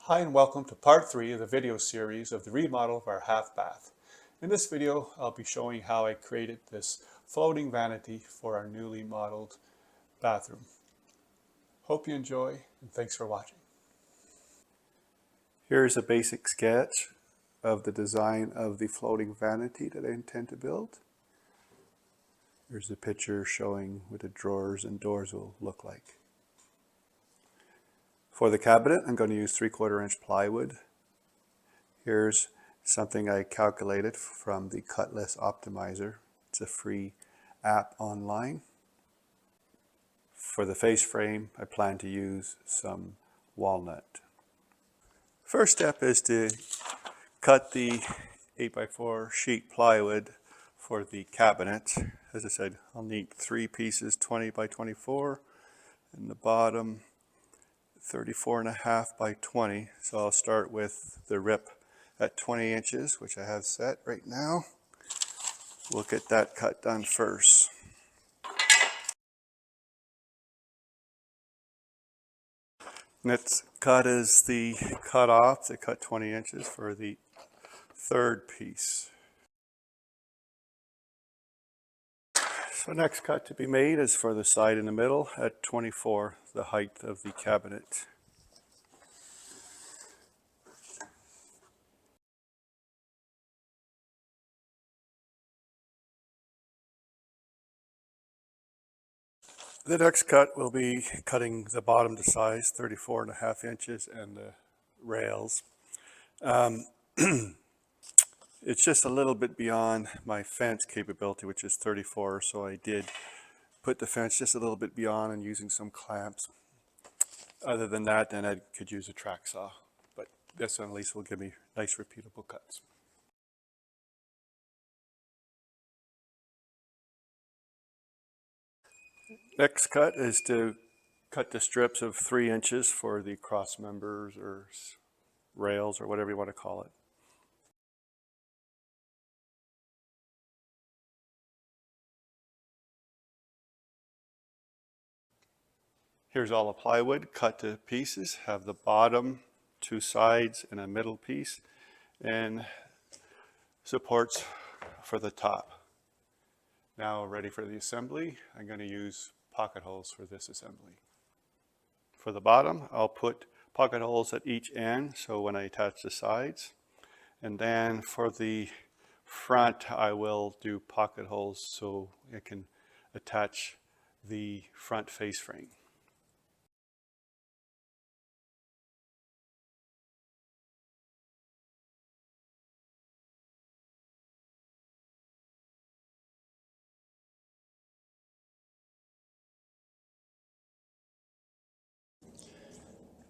Hi and welcome to part 3 of the video series of the remodel of our half bath. In this video I'll be showing how I created this floating vanity for our newly modeled bathroom. Hope you enjoy and thanks for watching. Here's a basic sketch of the design of the floating vanity that I intend to build. Here's a picture showing what the drawers and doors will look like. For the cabinet, I'm going to use 3/4 inch plywood. Here's something I calculated from the Cutless Optimizer. It's a free app online. For the face frame, I plan to use some walnut. First step is to cut the 8x4 sheet plywood for the cabinet. As I said, I'll need 3 pieces 20 by 24 and the bottom 34.5 by 20. So I'll start with the rip at 20 inches, which I have set right now. We'll get that cut done first. Next cut is the cutoff to cut 20 inches for the third piece. So next cut to be made is for the side in the middle at 24, the height of the cabinet. The next cut will be cutting the bottom to size 34.5 inches and the rails. It's just a little bit beyond my fence capability, which is 34, so I did put the fence just a little bit beyond and using some clamps. Other than that, then I could use a track saw, but this one at least will give me nice repeatable cuts. Next cut is to cut the strips of 3 inches for the cross members or rails or whatever you want to call it. Here's all the plywood cut to pieces, have the bottom, 2 sides, and a middle piece, and supports for the top. Now ready for the assembly. I'm going to use pocket holes for this assembly. For the bottom, I'll put pocket holes at each end, so when I attach the sides. And then for the front, I will do pocket holes so I can attach the front face frame.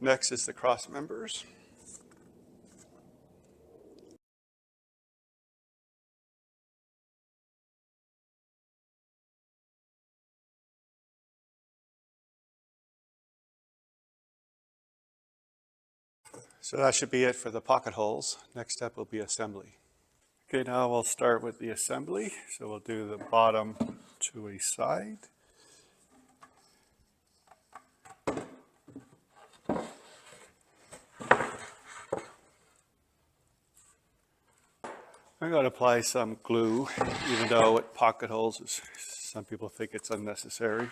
Next is the cross members. So that should be it for the pocket holes. Next step will be assembly. Okay, now we'll start with the assembly. So we'll do the bottom to a side. I'm going to apply some glue, even though with pocket holes, some people think it's unnecessary.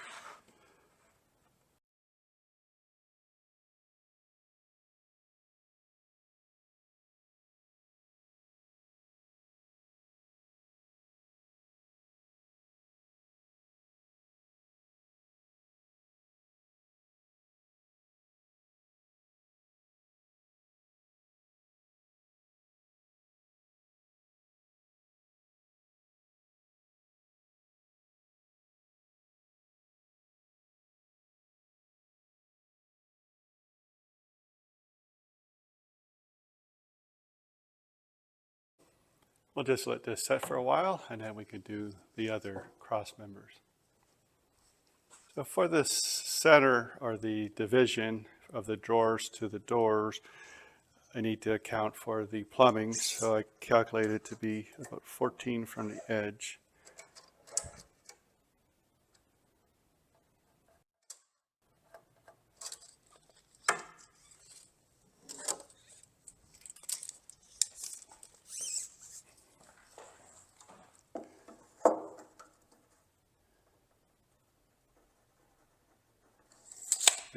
We'll just let this set for a while and then we can do the other cross members. So for the center or the division of the drawers to the doors, I need to account for the plumbing. So I calculated it to be about 14 from the edge.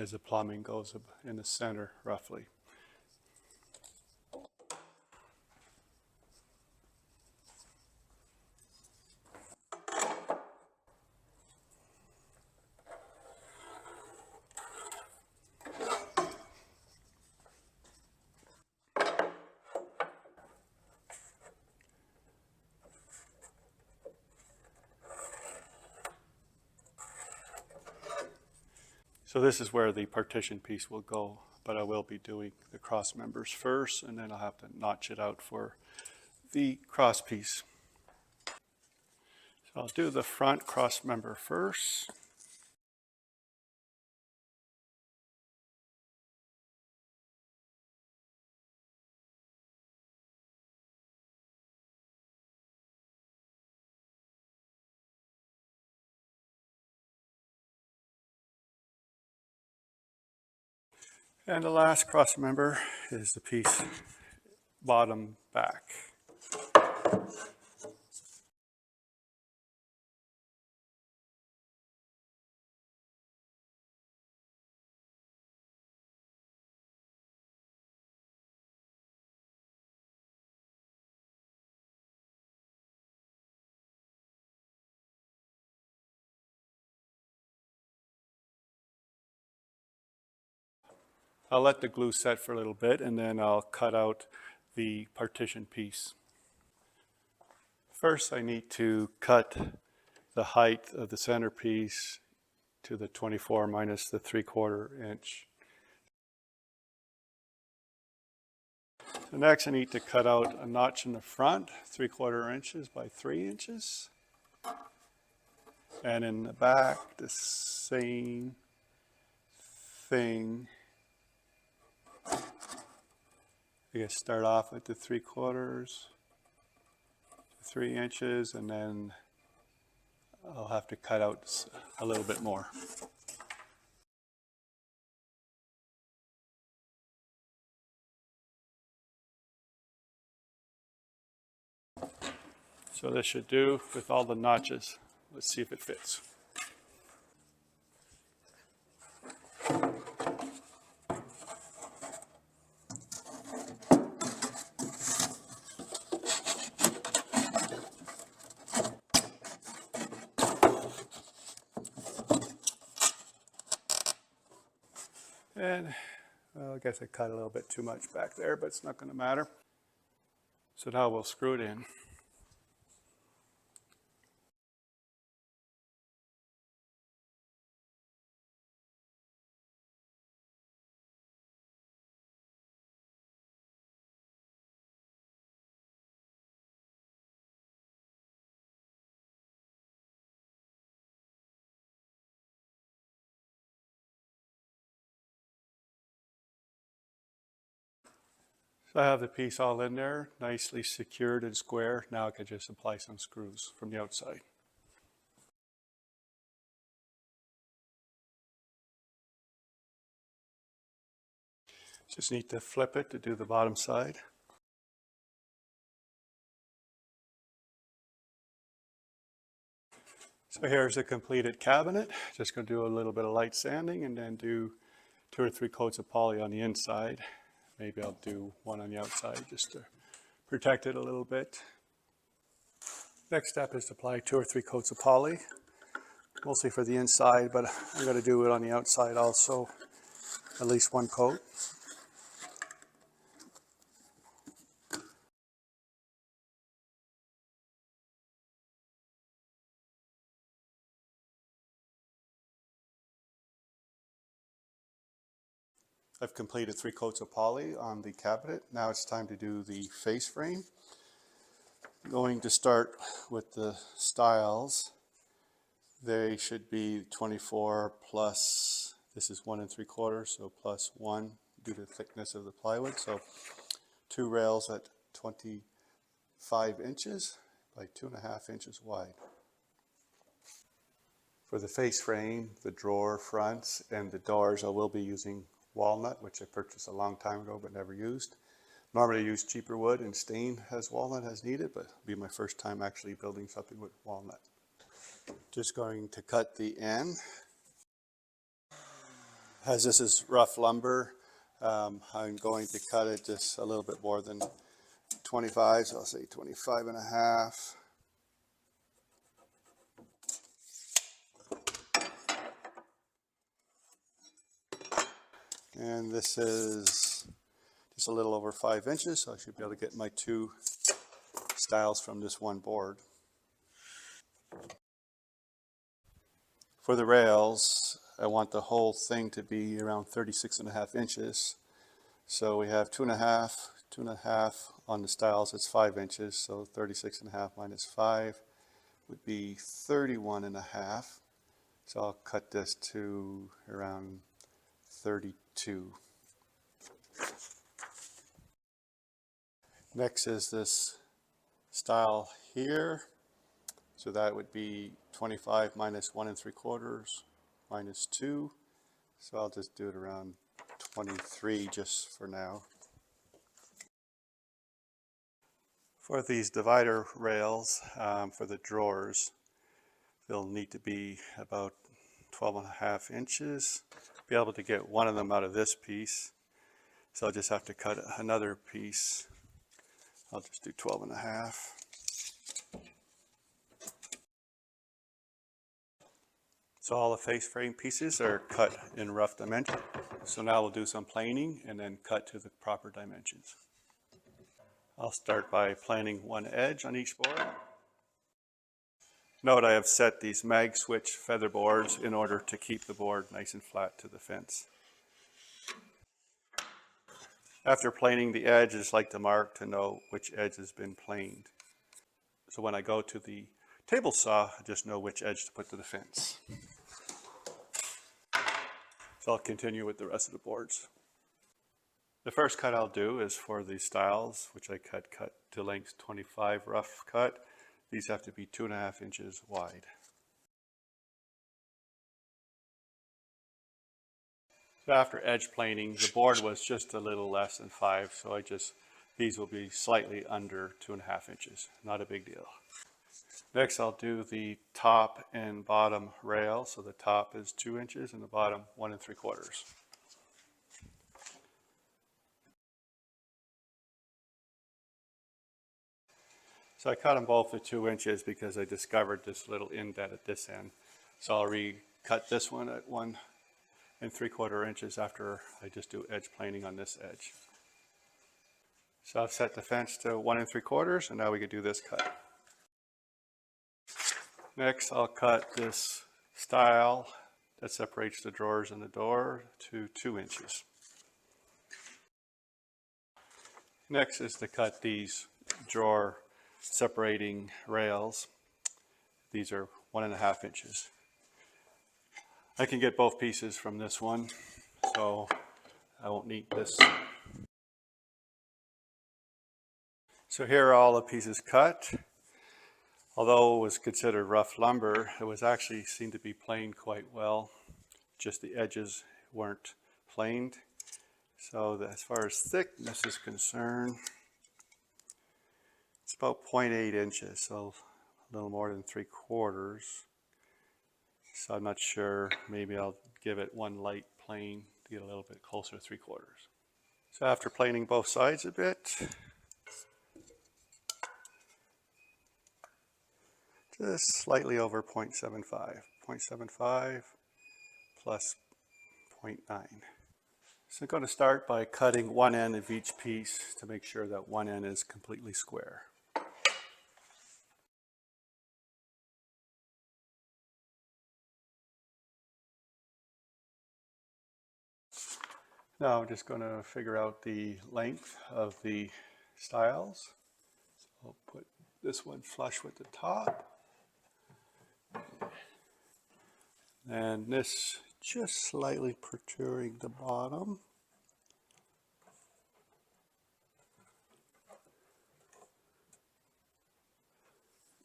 as the plumbing goes in the center roughly. So this is where the partition piece will go, but I will be doing the cross members first, and then I'll have to notch it out for the cross piece. So I'll do the front cross member first. And the last cross member is the piece bottom back. I'll let the glue set for a little bit, and then I'll cut out the partition piece. First, I need to cut the height of the centerpiece to the 24 minus the 3/4 inch. So next, I need to cut out a notch in the front, 3/4 inches by 3 inches. And in the back, the same thing. I guess start off at the 3/4, 3 inches, and then I'll have to cut out a little bit more. So this should do with all the notches. Let's see if it fits. And well, I guess I cut a little bit too much back there, but it's not going to matter. So now we'll screw it in. So I have the piece all in there, nicely secured and square. Now I can just apply some screws from the outside. Just need to flip it to do the bottom side. So here's the completed cabinet. Just going to do a little bit of light sanding and then do 2 or 3 coats of poly on the inside. Maybe I'll do one on the outside just to protect it a little bit. Next step is to apply 2 or 3 coats of poly, mostly for the inside, but I'm going to do it on the outside also, at least 1 coat. I've completed 3 coats of poly on the cabinet. Now it's time to do the face frame. I'm going to start with the stiles. They should be 24 plus, this is 1 3/4, so plus 1 due to the thickness of the plywood. So 2 rails at 25 inches by 2.5 inches wide. For the face frame, the drawer fronts, and the doors, I will be using walnut, which I purchased a long time ago but never used. Normally I use cheaper wood and stain as walnut as needed, but it'll be my first time actually building something with walnut. Just going to cut the end. As this is rough lumber, I'm going to cut it just a little bit more than 25, so I'll say 25 and a half. And this is just a little over 5 inches, so I should be able to get my 2 styles from this one board. For the rails, I want the whole thing to be around 36.5 inches. So we have 2.5 on the styles, it's 5 inches, so 36.5 minus 5 would be 31.5. So I'll cut this to around 32. Next is this style here. So that would be 25 minus 1 3/4 minus 2. So I'll just do it around 23 just for now. For these divider rails, for the drawers, they'll need to be about 12.5 inches. Be able to get one of them out of this piece. So I'll just have to cut another piece. I'll just do 12.5. So all the face frame pieces are cut in rough dimension. So now we'll do some planing and then cut to the proper dimensions. I'll start by planing one edge on each board. Note I have set these mag switch feather boards in order to keep the board nice and flat to the fence. After planing the edge, I just like to mark to know which edge has been planed. So when I go to the table saw, I just know which edge to put to the fence. So I'll continue with the rest of the boards. The first cut I'll do is for the styles, which I cut to length 25 rough cut. These have to be 2.5 inches wide. So after edge planing, the board was just a little less than 5, so these will be slightly under 2.5 inches, not a big deal. Next I'll do the top and bottom rail. So the top is 2 inches and the bottom 1 3/4. So I cut them both at 2 inches because I discovered this little indent at this end. So I'll recut this one at 1 3/4 inches after I just do edge planing on this edge. So I've set the fence to 1 3/4, and now we can do this cut. Next, I'll cut this stile that separates the drawers and the door to 2 inches. Next is to cut these drawer separating rails. These are 1.5 inches. I can get both pieces from this one, so I won't need this. So here are all the pieces cut. Although it was considered rough lumber, it was actually seemed to be planed quite well. Just the edges weren't planed. So as far as thickness is concerned, it's about 0.8 inches, so a little more than 3/4. So I'm not sure, maybe I'll give it one light plane to get a little bit closer to 3/4. So after planing both sides a bit, just slightly over 0.75. 0.75 plus 0.9. So I'm going to start by cutting one end of each piece to make sure that one end is completely square. Now I'm just going to figure out the length of the stiles. So I'll put this one flush with the top. And this just slightly protruding the bottom.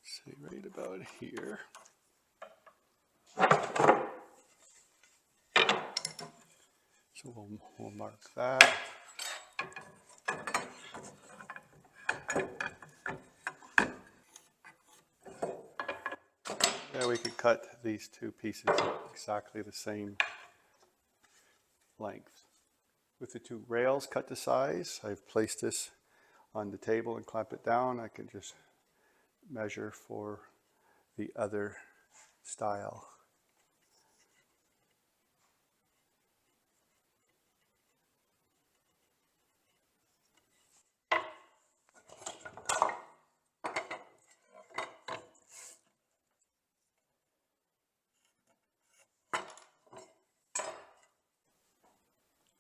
Say right about here. So we'll mark that. Yeah, we could cut these two pieces exactly the same length. With the 2 rails cut to size, I've placed this on the table and clamp it down. I can just measure for the other style.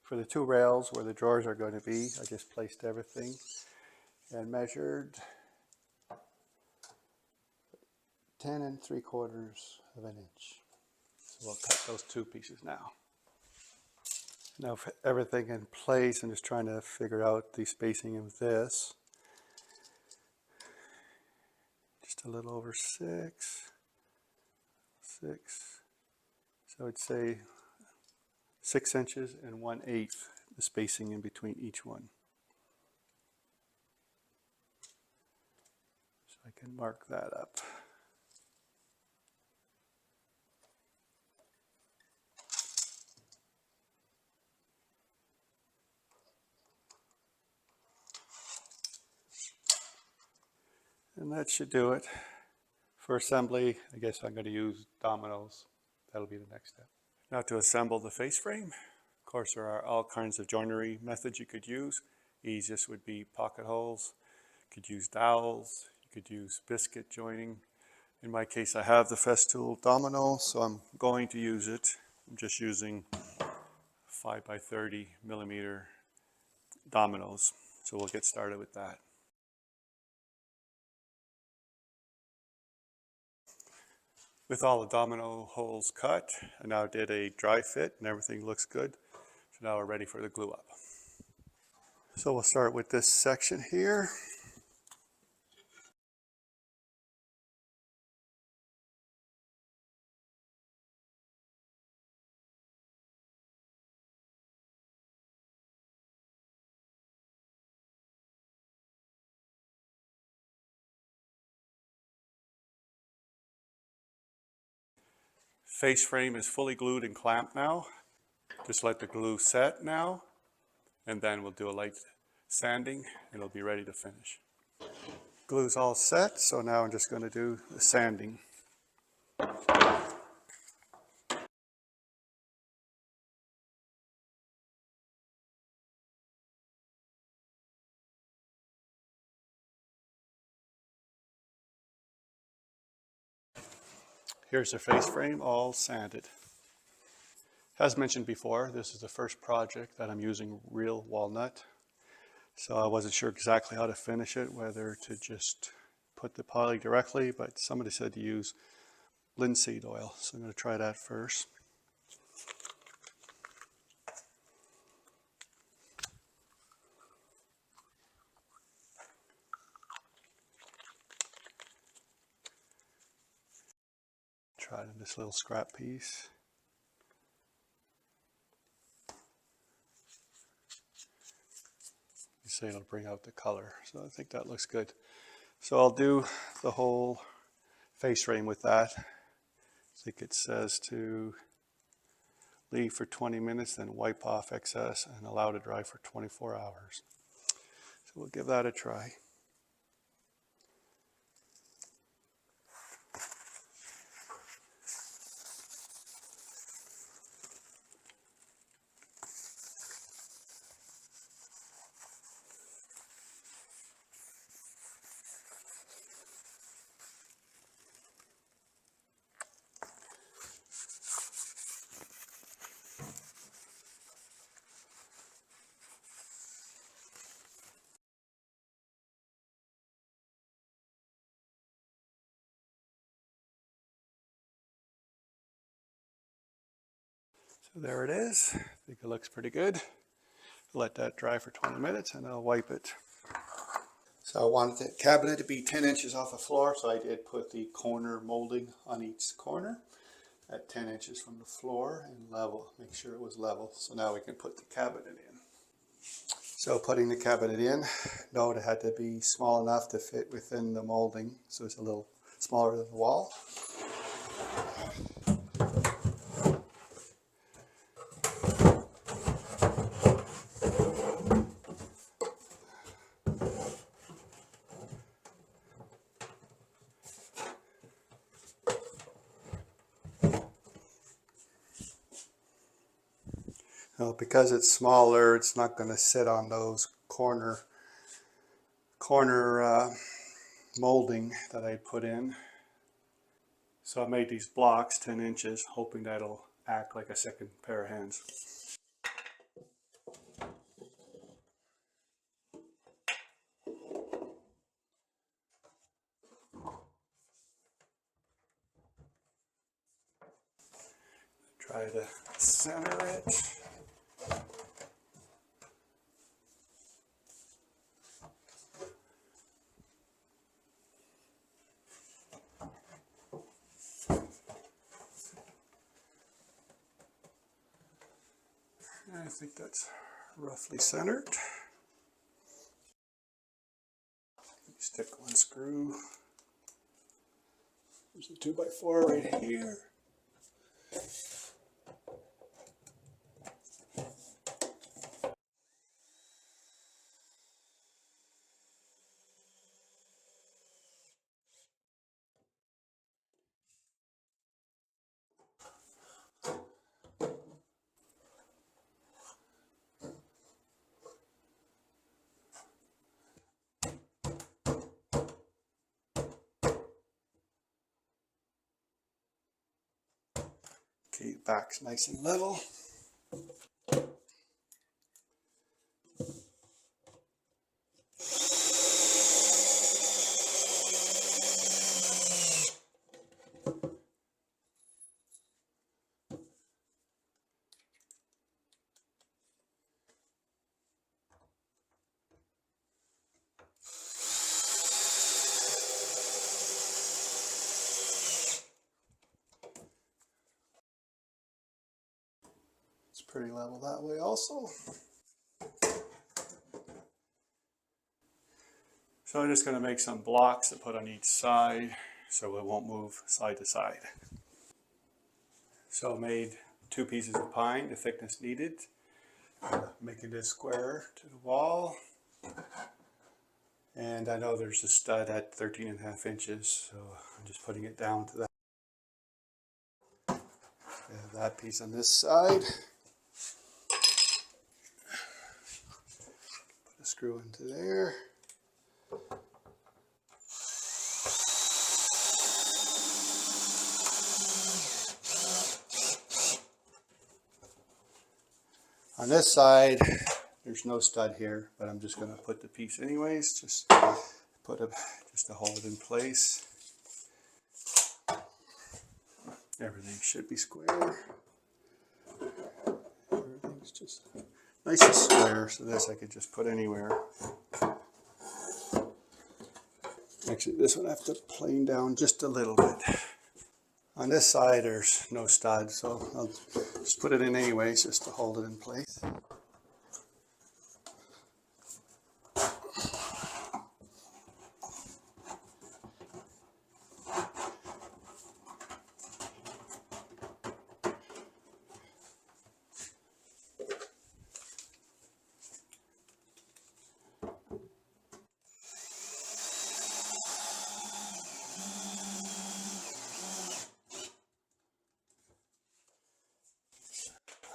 For the 2 rails where the drawers are going to be, I just placed everything and measured 10 3/4 of an inch. So we'll cut those 2 pieces now. Now for everything in place, I'm just trying to figure out the spacing of this. Just a little over 6. So I'd say 6 inches and 1/8 the spacing in between each one. So I can mark that up. And that should do it. For assembly, I guess I'm going to use dominoes. That'll be the next step. Now to assemble the face frame. Of course, there are all kinds of joinery methods you could use. Easiest would be pocket holes. You could use dowels. You could use biscuit joining. In my case, I have the Festool domino, so I'm going to use it. I'm just using 5 by 30 millimeter dominoes. So we'll get started with that. With all the domino holes cut, I now did a dry fit and everything looks good. So now we're ready for the glue up. So we'll start with this section here. Face frame is fully glued and clamped now. Just let the glue set now, and then we'll do a light sanding and it'll be ready to finish. Glue's all set, so now I'm just going to do the sanding. Here's the face frame all sanded. As mentioned before, this is the first project that I'm using real walnut. So I wasn't sure exactly how to finish it, whether to just put the poly directly, but somebody said to use linseed oil. So I'm going to try that first. Try it in this little scrap piece. You say it'll bring out the color, so I think that looks good. So I'll do the whole face frame with that. I think it says to leave for 20 minutes, then wipe off excess and allow to dry for 24 hours. So we'll give that a try. So there it is. I think it looks pretty good. Let that dry for 20 minutes and I'll wipe it. So I wanted the cabinet to be 10 inches off the floor, so I did put the corner molding on each corner at 10 inches from the floor and level, make sure it was level. So now we can put the cabinet in. So putting the cabinet in, note it had to be small enough to fit within the molding, so it's a little smaller than the wall. Well, because it's smaller, it's not going to sit on those corner molding that I put in. So I made these blocks 10 inches, hoping that'll act like a second pair of hands. Try to center it. I think that's roughly centered. Stick one screw. There's a 2x4 right here. Okay, back's nice and level. It's pretty level that way also. So I'm just going to make some blocks to put on each side so it won't move side to side. So I made 2 pieces of pine, the thickness needed, making this square to the wall. And I know there's a stud at 13.5 inches, so I'm just putting it down to that. I have that piece on this side. Put a screw into there. On this side, there's no stud here, but I'm just going to put the piece anyways, just to hold it in place. Everything should be square. Everything's just nice and square, so this I could just put anywhere. Actually, this one I have to plane down just a little bit. On this side, there's no stud, so I'll just put it in anyways, just to hold it in place.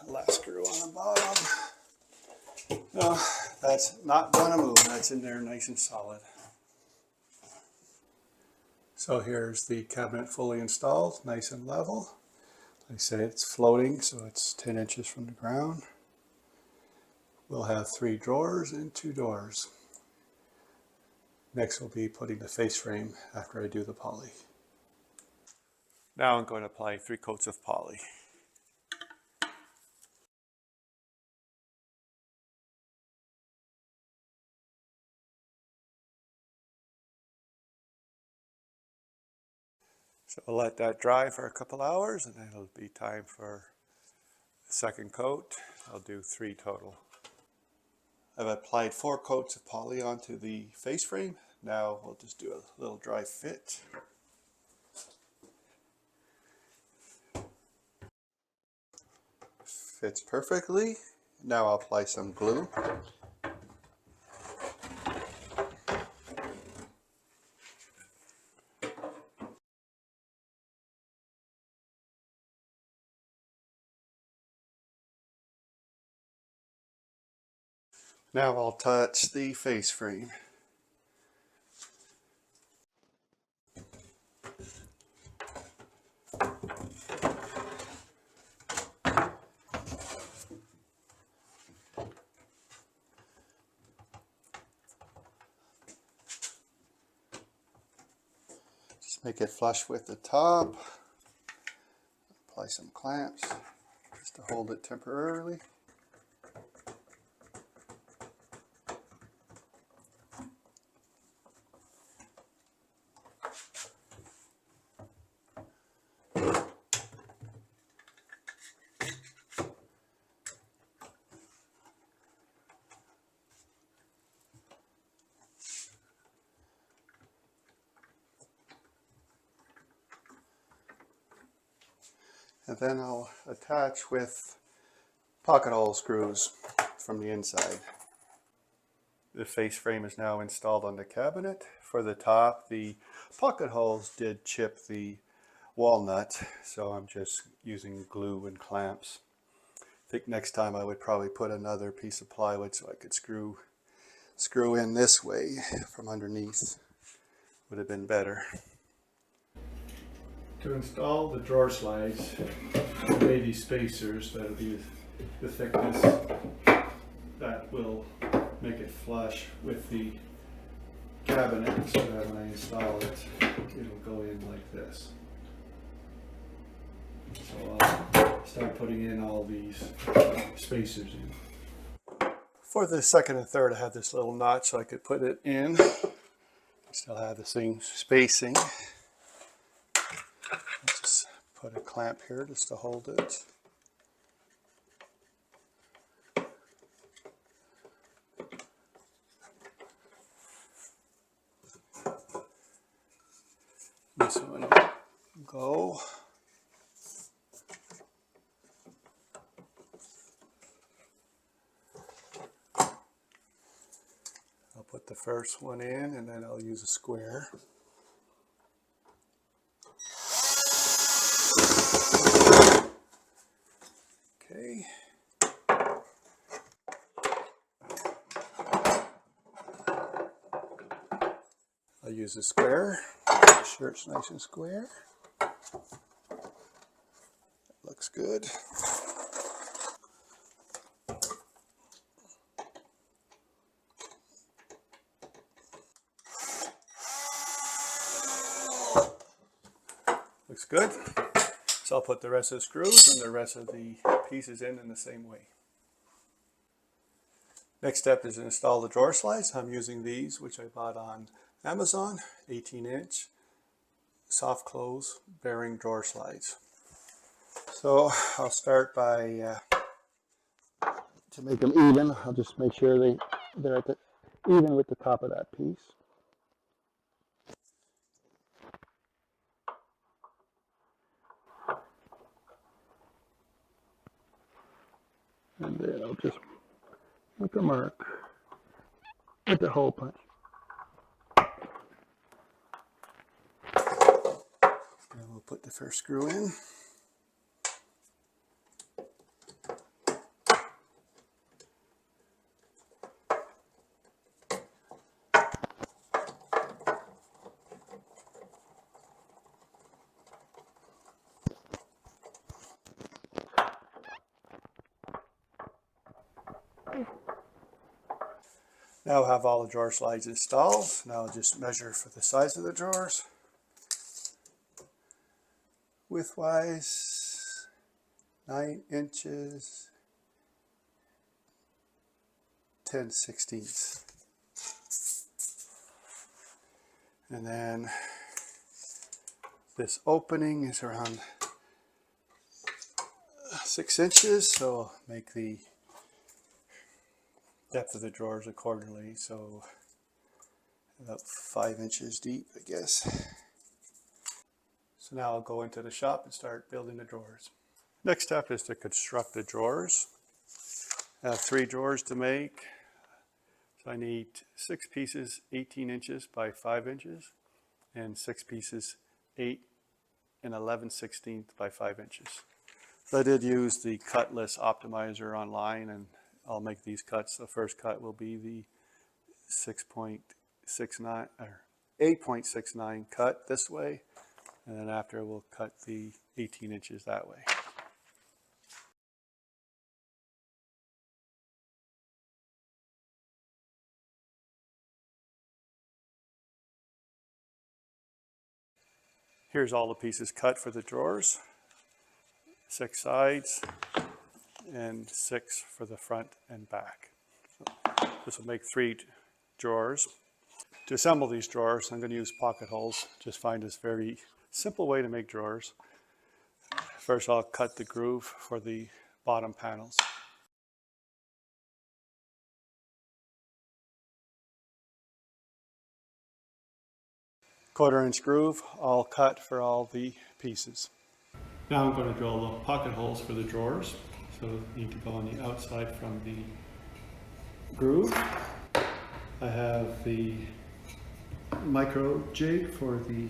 Last screw on the bottom. No, that's not going to move. That's in there nice and solid. So here's the cabinet fully installed, nice and level. Like I say, it's floating, so it's 10 inches from the ground. We'll have 3 drawers and 2 doors. Next we'll be putting the face frame after I do the poly. Now I'm going to apply 3 coats of poly. So I'll let that dry for a couple hours and then it'll be time for the second coat. I'll do 3 total. I've applied 4 coats of poly onto the face frame. Now we'll just do a little dry fit. Fits perfectly. Now I'll apply some glue. Now I'll touch the face frame. Just make it flush with the top. Apply some clamps just to hold it temporarily. And then I'll attach with pocket hole screws from the inside. The face frame is now installed on the cabinet. For the top, the pocket holes did chip the walnut, so I'm just using glue and clamps. I think next time I would probably put another piece of plywood so I could screw in this way from underneath. Would have been better. To install the drawer slides, I made these spacers that'll be the thickness that will make it flush with the cabinet, so that when I install it, it'll go in like this. So I'll start putting in all these spacers in. For the second and third, I had this little notch so I could put it in. Still have the same spacing. Just put a clamp here just to hold it. This one will go. I'll put the first one in and then I'll use a square. Okay. I'll use a square. Make sure it's nice and square. That looks good. Looks good. So I'll put the rest of the screws and the rest of the pieces in the same way. Next step is to install the drawer slides. I'm using these, which I bought on Amazon, 18-inch soft close bearing drawer slides. So I'll start by, to make them even, I'll just make sure they're at even with the top of that piece. And then I'll just make a mark with the hole punch. And we'll put the first screw in. Now I have all the drawer slides installed. Now I'll just measure for the size of the drawers. Widthwise, 9 inches, 10/16. And then this opening is around 6 inches, so I'll make the depth of the drawers accordingly, so about 5 inches deep, I guess. So now I'll go into the shop and start building the drawers. Next step is to construct the drawers. I have 3 drawers to make. So I need 6 pieces 18 inches by 5 inches and 6 pieces 8 and 11/16 by 5 inches. So I did use the Cutlass optimizer online, and I'll make these cuts. The first cut will be the 6.69 or 8.69 cut this way, and then after we'll cut the 18 inches that way. Here's all the pieces cut for the drawers, 6 sides and 6 for the front and back. So this will make 3 drawers. To assemble these drawers, I'm going to use pocket holes. Just find this very simple way to make drawers. First, I'll cut the groove for the bottom panels. Quarter-inch groove, all cut for all the pieces. Now I'm going to drill the pocket holes for the drawers. So they need to go on the outside from the groove. I have the micro jig for the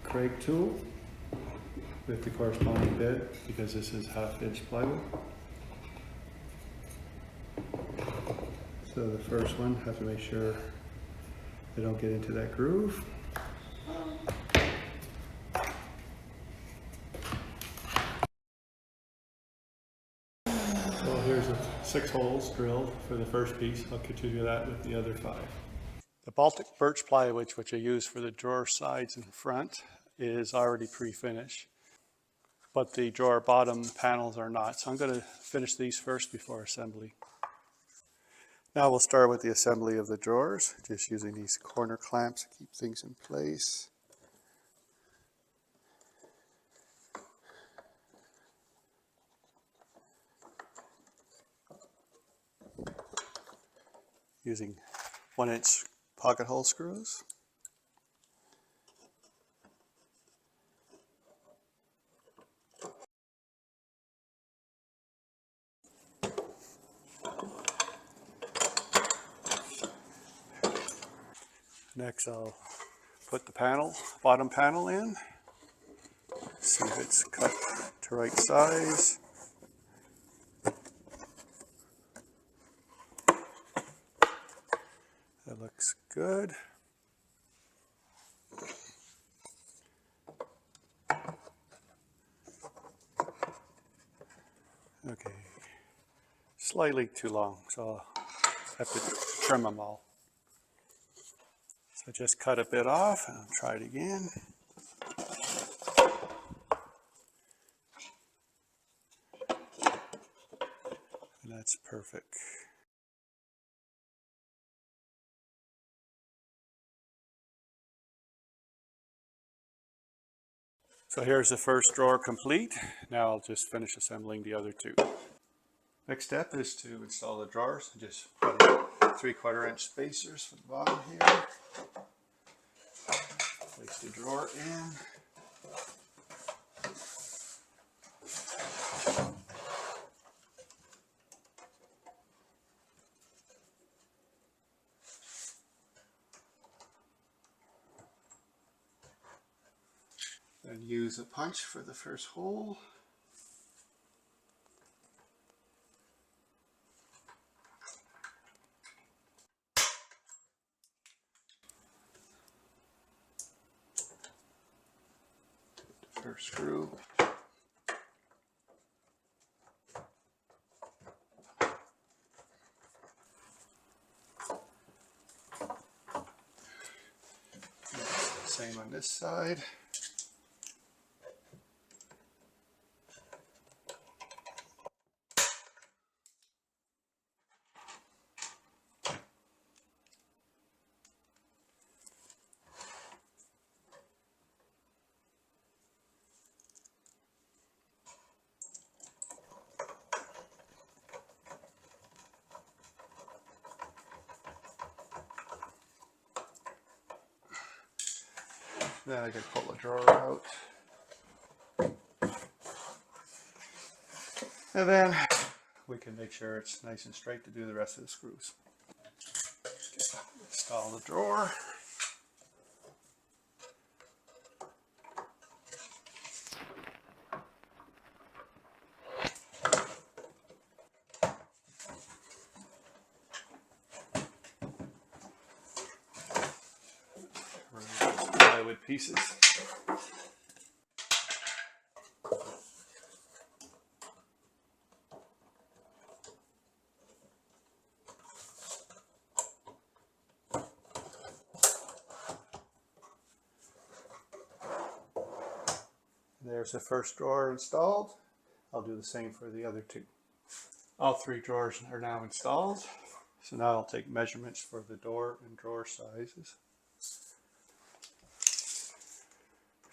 Craig tool with the corresponding bit, because this is 1/2 inch plywood. So the first one, have to make sure they don't get into that groove. So here's 6 holes drilled for the first piece. I'll continue that with the other 5. The Baltic birch plywood, which I use for the drawer sides and front, is already pre-finished, but the drawer bottom panels are not. So I'm going to finish these first before assembly. Now we'll start with the assembly of the drawers, just using these corner clamps to keep things in place. Using 1-inch pocket hole screws. Next I'll put the bottom panel in, see if it's cut to right size. That looks good. Okay, slightly too long, so I'll have to trim them all. So just cut a bit off and I'll try it again. And that's perfect. So here's the first drawer complete. Now I'll just finish assembling the other 2. Next step is to install the drawers. Just put 3/4 inch spacers for the bottom here. Place the drawer in. Then use a punch for the first hole. The first screw. Same on this side. Then I can pull the drawer out. And then we can make sure it's nice and straight to do the rest of the screws. Install the drawer. plywood pieces. There's the first drawer installed. I'll do the same for the other two. All three drawers are now installed. So now I'll take measurements for the door and drawer sizes.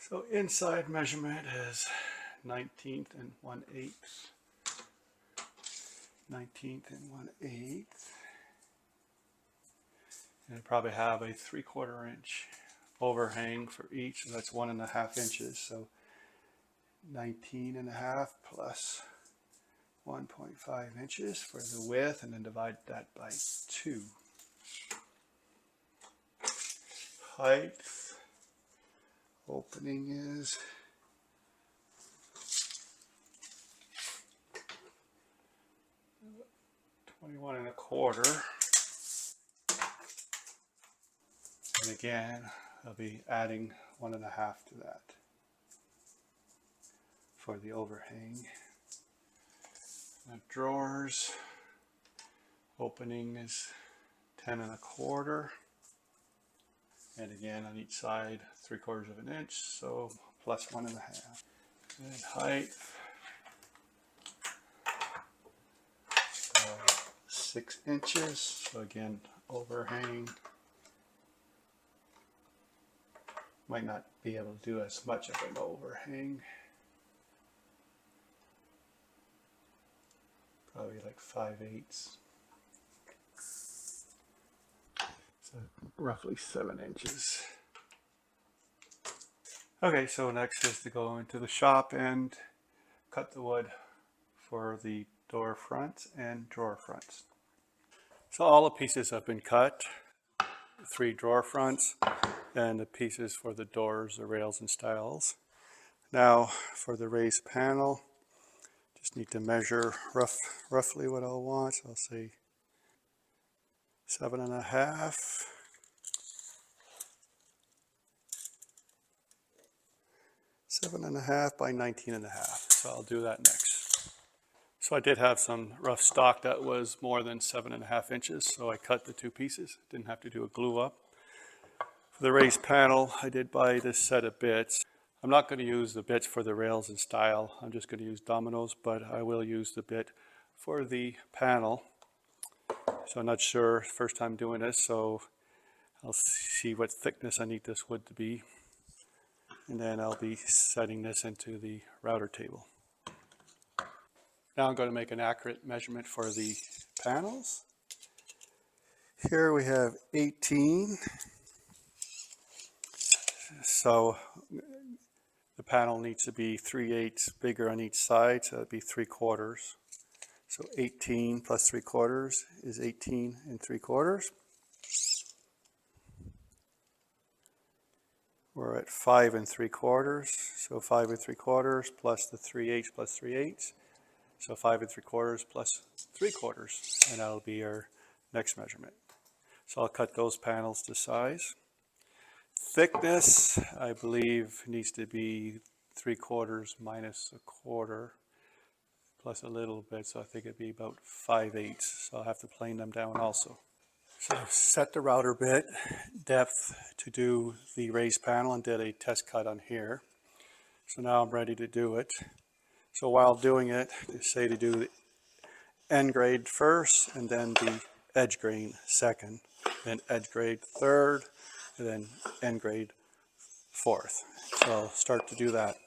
So inside measurement is 19th and 1/8. 19th and 1/8. And I probably have a 3/4 inch overhang for each, so that's 1.5 inches. So 19.5 plus 1.5 inches for the width, and then divide that by 2. Height, opening is 21.25. And again, I'll be adding 1.5 to that for the overhang. The drawers, opening is 10.25. And again, on each side, 3/4 inch, so plus 1.5. And height, 6 inches. So again, overhang. Might not be able to do as much of an overhang. Probably like 5/8. So roughly 7 inches. Okay, so next is to go into the shop and cut the wood for the door fronts and drawer fronts. So all the pieces have been cut, 3 drawer fronts and the pieces for the doors, the rails and stiles. Now for the raised panel, just need to measure roughly what I'll want. So I'll say 7.5. 7.5 by 19.5. So I'll do that next. So I did have some rough stock that was more than 7.5 inches. So I cut the 2 pieces. Didn't have to do a glue up. For the raised panel, I did buy this set of bits. I'm not going to use the bits for the rails and stile. I'm just going to use dominoes, but I will use the bit for the panel. So I'm not sure, first time doing this, so I'll see what thickness I need this wood to be. And then I'll be setting this into the router table. Now I'm going to make an accurate measurement for the panels. Here we have 18. So the panel needs to be 3/8 bigger on each side, so that'd be 3/4. So 18 plus 3/4 is 18 3/4. We're at 5 3/4. So 5 3/4 plus the 3/8 plus 3/8. So 5 3/4 plus 3/4, and that'll be our next measurement. So I'll cut those panels to size. Thickness, I believe, needs to be 3/4 minus 1/4 plus a little bit, so I think it'd be about 5/8. So I'll have to plane them down also. So I've set the router bit depth to do the raised panel and did a test cut on here. So now I'm ready to do it. So while doing it, they say to do the end grade first and then the edge grade second, then edge grade third, and then end grade fourth. So I'll start to do that.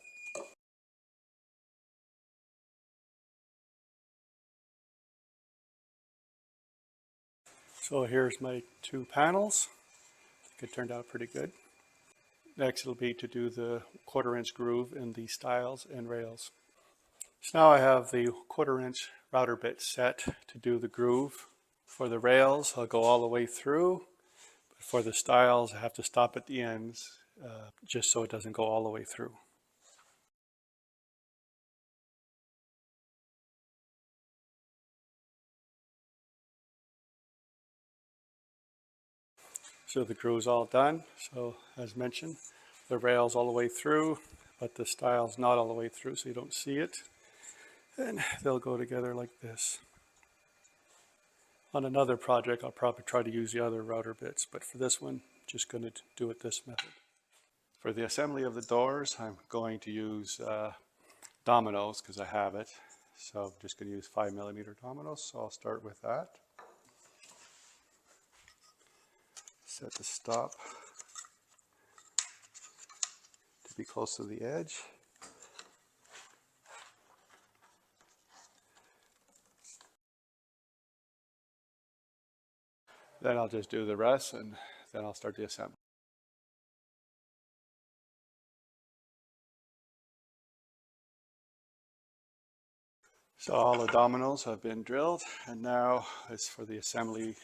So here's my 2 panels. I think it turned out pretty good. Next it'll be to do the 1/4 inch groove in the stiles and rails. So now I have the 1/4 inch router bit set to do the groove. For the rails, I'll go all the way through. But for the stiles, I have to stop at the ends just so it doesn't go all the way through. So the groove's all done. So as mentioned, the rails all the way through, but the stile's not all the way through, so you don't see it. And they'll go together like this. On another project, I'll probably try to use the other router bits, but for this one, just going to do it this method. For the assembly of the doors, I'm going to use dominoes because I have it. So I'm just going to use 5mm dominoes, so I'll start with that. Set the stop to be close to the edge. Then I'll just do the rest and then I'll start the assembly. So all the dominoes have been drilled and now it's for the assembly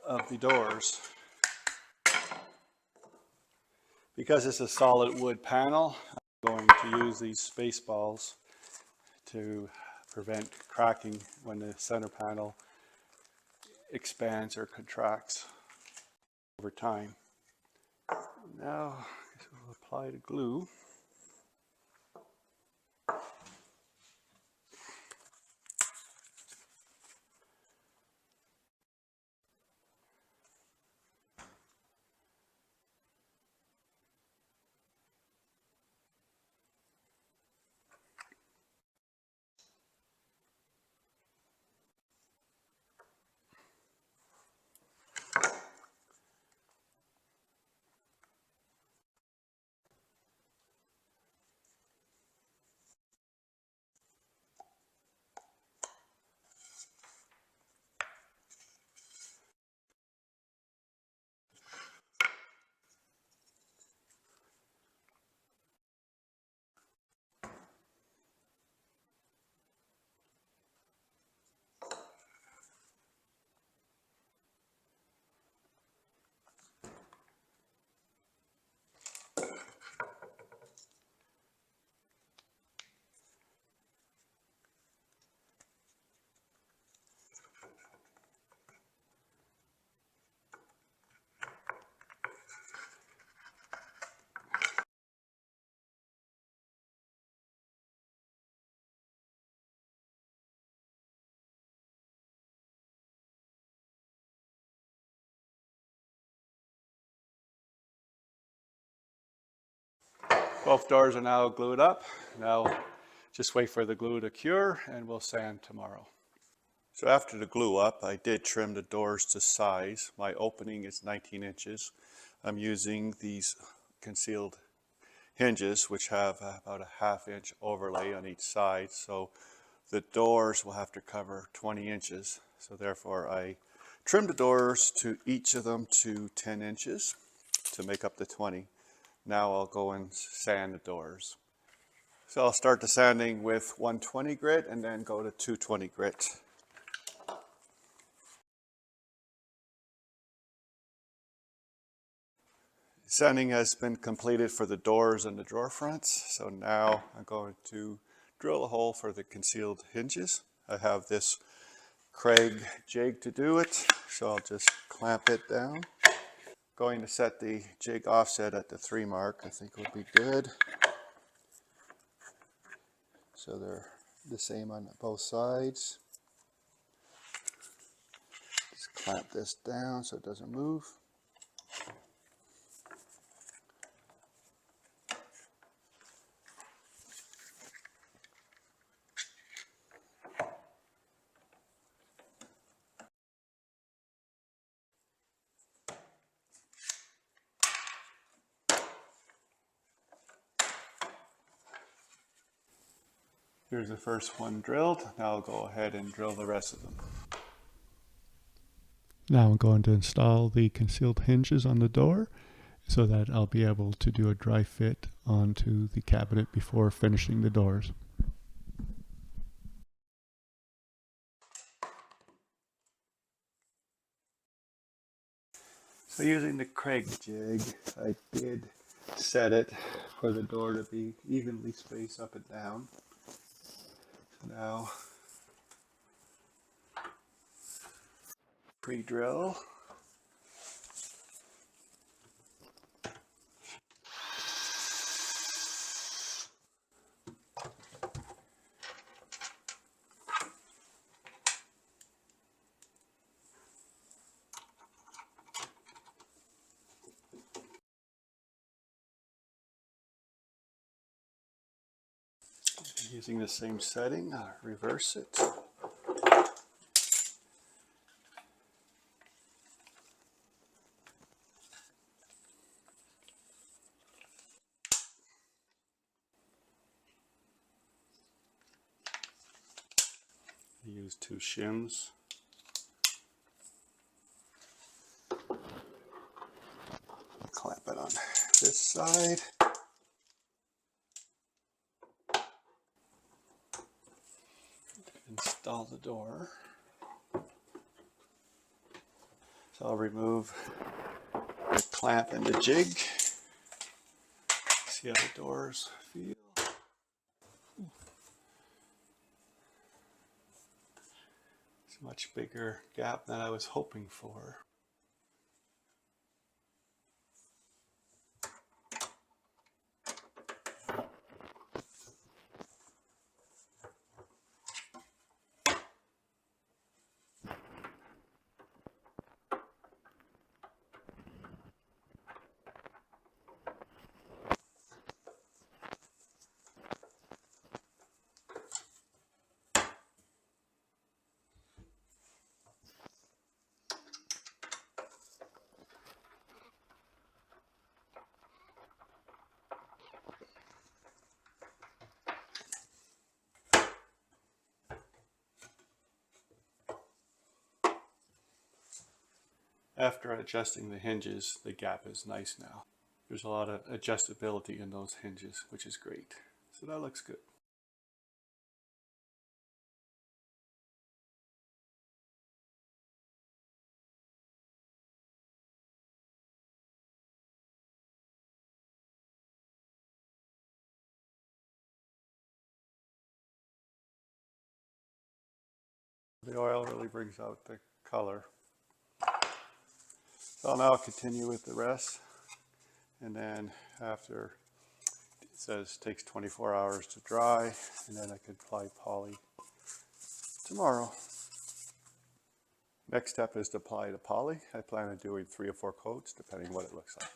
of the doors. Because it's a solid wood panel, I'm going to use these space balls to prevent cracking when the center panel expands or contracts over time. Now we'll apply the glue. Both doors are now glued up. Now just wait for the glue to cure and we'll sand tomorrow. So after the glue up, I did trim the doors to size. My opening is 19 inches. I'm using these concealed hinges, which have about a 1/2 inch overlay on each side. So the doors will have to cover 20 inches. So therefore I trimmed the doors to each of them to 10 inches to make up the 20. Now I'll go and sand the doors. So I'll start the sanding with 120 grit and then go to 220 grit. Sanding has been completed for the doors and the drawer fronts. So now I'm going to drill a hole for the concealed hinges. I have this Craig jig to do it, so I'll just clamp it down. Going to set the jig offset at the 3 mark, I think would be good. So they're the same on both sides. Just clamp this down so it doesn't move. Here's the first one drilled. Now I'll go ahead and drill the rest of them. Now I'm going to install the concealed hinges on the door so that I'll be able to do a dry fit onto the cabinet before finishing the doors. So using the Craig jig, I did set it for the door to be evenly spaced up and down. So now pre-drill. Using the same setting, reverse it. Use 2 shims. Clamp it on this side. Install the door. So I'll remove the clamp and the jig. See how the doors feel. It's a much bigger gap than I was hoping for. After adjusting the hinges, the gap is nice now. There's a lot of adjustability in those hinges, which is great. So that looks good. The oil really brings out the color. So I'll now continue with the rest. And then after, it says it takes 24 hours to dry, and then I could apply poly tomorrow. Next step is to apply the poly. I plan on doing 3 or 4 coats, depending what it looks like.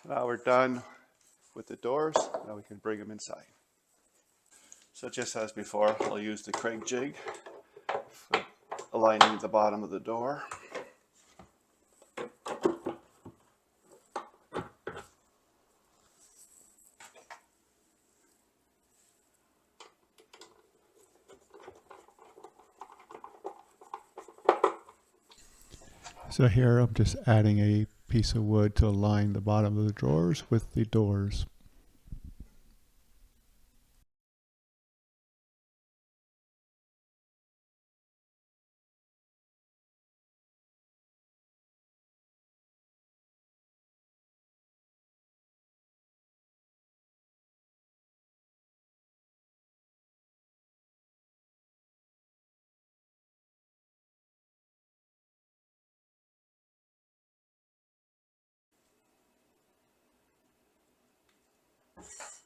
So now we're done with the doors. Now we can bring them inside. So just as before, I'll use the crank jig for aligning the bottom of the door. So here I'm just adding a piece of wood to align the bottom of the drawers with the doors.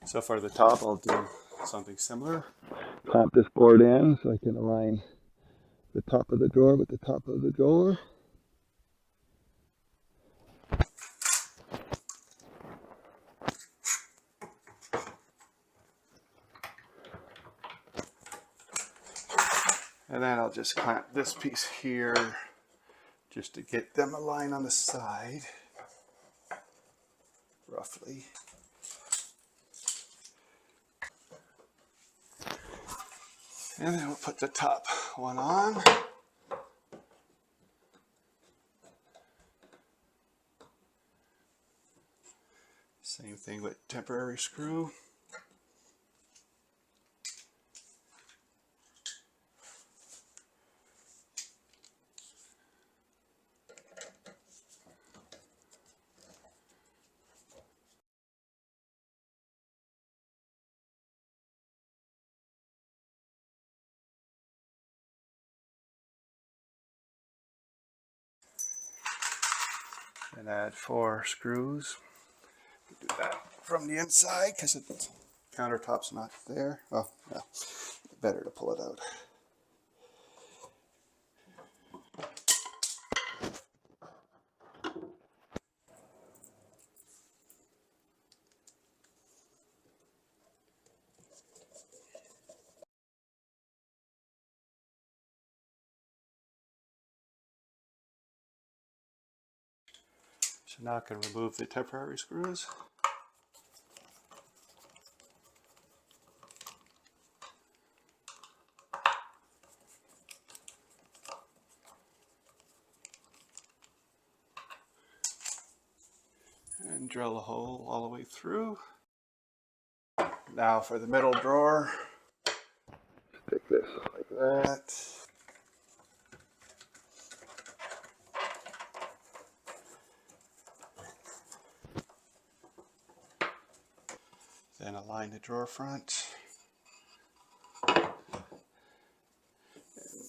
So for the top, I'll do something similar. Clamp this board in so I can align the top of the drawer with the top of the drawer. And then I'll just clamp this piece here just to get them aligned on the side, roughly. And then we'll put the top one on. Same thing with temporary screw. and add 4 screws. Do that from the inside because the countertop's not there. Oh, no. Better to pull it out. So now I can remove the temporary screws. And drill a hole all the way through. Now for the middle drawer, stick this like that. Then align the drawer front.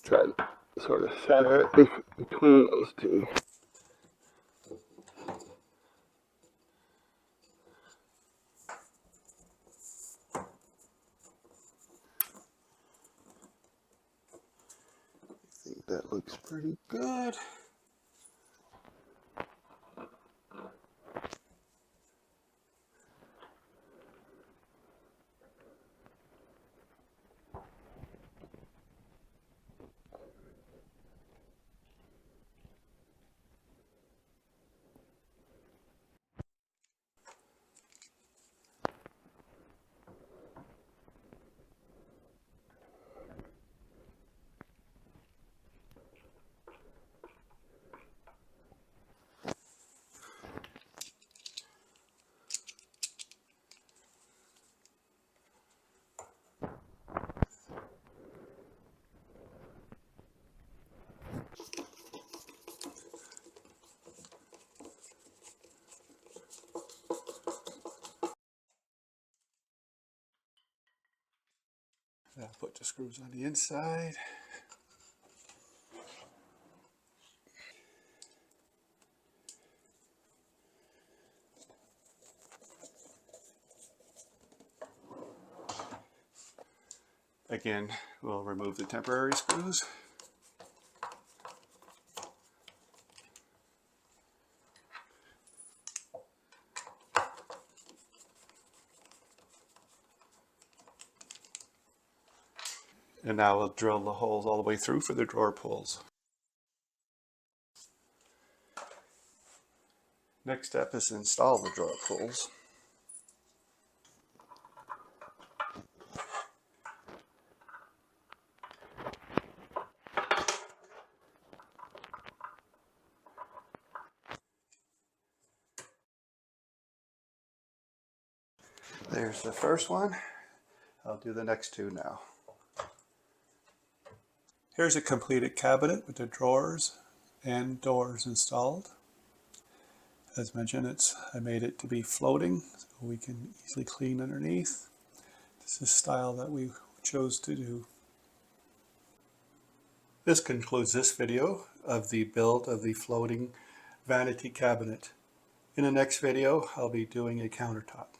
Try to sort of center it between those two. I think that looks pretty good. I'll put the screws on the inside. Again, we'll remove the temporary screws. And now we'll drill the holes all the way through for the drawer pulls. Next step is to install the drawer pulls. There's the first one. I'll do the next two now. Here's a completed cabinet with the drawers and doors installed. As mentioned, I made it to be floating so we can easily clean underneath. This is the style that we chose to do. This concludes this video of the build of the floating vanity cabinet. In the next video, I'll be doing a countertop.